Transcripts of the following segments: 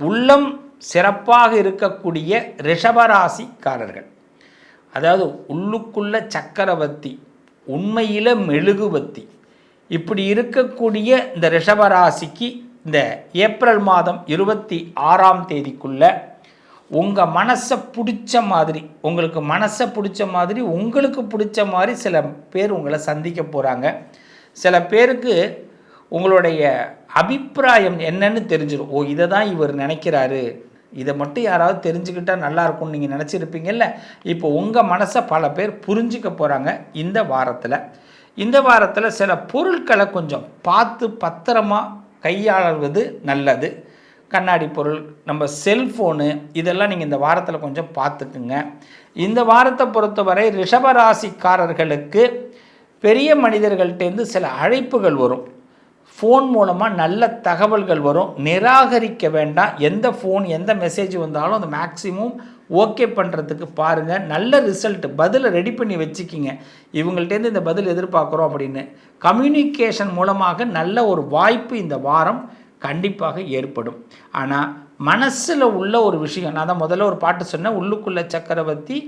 உள்ளம் சிறப்பாக இருக்கக்கூடிய ரிஷபராசிக்காரர்கள், அதாவது உள்ளுக்குள்ள சக்கரவர்த்தி, உண்மையில் மெழுகுவர்த்தி, இப்படி இருக்கக்கூடிய இந்த ரிஷபராசிக்கு இந்த ஏப்ரல் மாதம் 26ஆம் தேதிக்குள்ள உங்கள் மனசை பிடிச்ச மாதிரி, உங்களுக்கு மனசை பிடிச்ச மாதிரி, உங்களுக்கு பிடிச்ச மாதிரி சில பேர் உங்களை சந்திக்க போகிறாங்க. சில பேருக்கு உங்களுடைய அபிப்பிராயம் என்னன்னு தெரிஞ்சிடும். ஓ, இதை தான் இவர் நினைக்கிறாரு, இதை மட்டும் யாராவது தெரிஞ்சுக்கிட்டால் நல்லாயிருக்கும்னு நீங்கள் நினச்சிருப்பீங்கல்ல. இப்போ உங்கள் மனசை பல பேர் புரிஞ்சிக்க போகிறாங்க இந்த வாரத்தில். இந்த வாரத்தில் சில பொருட்களை கொஞ்சம் பார்த்து பத்திரமா கையாளுவது நல்லது. கண்ணாடி பொருள், நம்ம செல்ஃபோனு, இதெல்லாம் நீங்கள் இந்த வாரத்தில் கொஞ்சம் பார்த்துக்குங்க. இந்த வாரத்தை பொறுத்தவரை ரிஷபராசிக்காரர்களுக்கு பெரிய மனிதர்கள்டேருந்து சில அழைப்புகள் வரும். ஃபோன் மூலமாக நல்ல தகவல்கள் வரும். நிராகரிக்க வேண்டாம். எந்த ஃபோன் எந்த மெசேஜ் வந்தாலும் அதை மேக்ஸிமம் ஓகே பண்ணுறதுக்கு பாருங்கள். நல்ல ரிசல்ட், பதிலை ரெடி பண்ணி வச்சுக்கிங்க. இவங்கள்ட்டேருந்து இந்த பதில் எதிர்பார்க்குறோம் அப்படின்னு கம்யூனிகேஷன் மூலமாக நல்ல ஒரு வாய்ப்பு இந்த வாரம் கண்டிப்பாக ஏற்படும். ஆனால் மனசில் உள்ள ஒரு விஷயம், நான் தான் முதல்ல ஒரு பாட்டு சொன்னேன், உள்ளுக்குள்ள சக்கரவர்த்தி,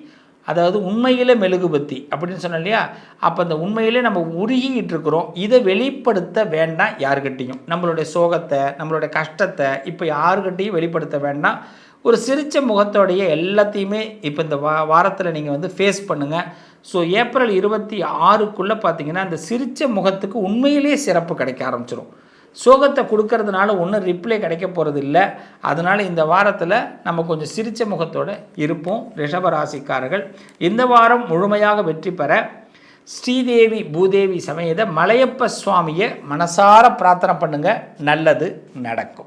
அதாவது உண்மையிலே மெழுகுபத்தி அப்படின்னு சொன்னேன் இல்லையா. அப்போ அந்த உண்மையிலே நம்ம உருகிட்டு இருக்கிறோம். இதை வெளிப்படுத்த வேண்டாம் யாருக்கிட்டையும். நம்மளுடைய சோகத்தை, நம்மளுடைய கஷ்டத்தை இப்போ யாருக்கிட்டையும் வெளிப்படுத்த வேண்டாம். ஒரு சிரித்த முகத்தோடைய எல்லாத்தையுமே இப்போ இந்த வாரத்தில் நீங்கள் ஃபேஸ் பண்ணுங்கள். ஸோ ஏப்ரல் 26க்குள்ளே பார்த்தீங்கன்னா இந்த சிரித்த முகத்துக்கு உண்மையிலே சிறப்பு கிடைக்க ஆரம்பிச்சிடும். சோகத்தை கொடுக்கறதுனால ஒன்றும் ரிப்ளை கிடைக்க போகிறது இல்லை. அதனால் இந்த வாரத்தில் நம்ம கொஞ்சம் சிரித்த முகத்தோடு இருப்போம். ரிஷபராசிக்காரர்கள் இந்த வாரம் முழுமையாக வெற்றி பெற ஸ்ரீதேவி பூதேவி சமேத மலையப்ப சுவாமியை மனசார பிரார்த்தனை பண்ணுங்கள். நல்லது நடக்கும்.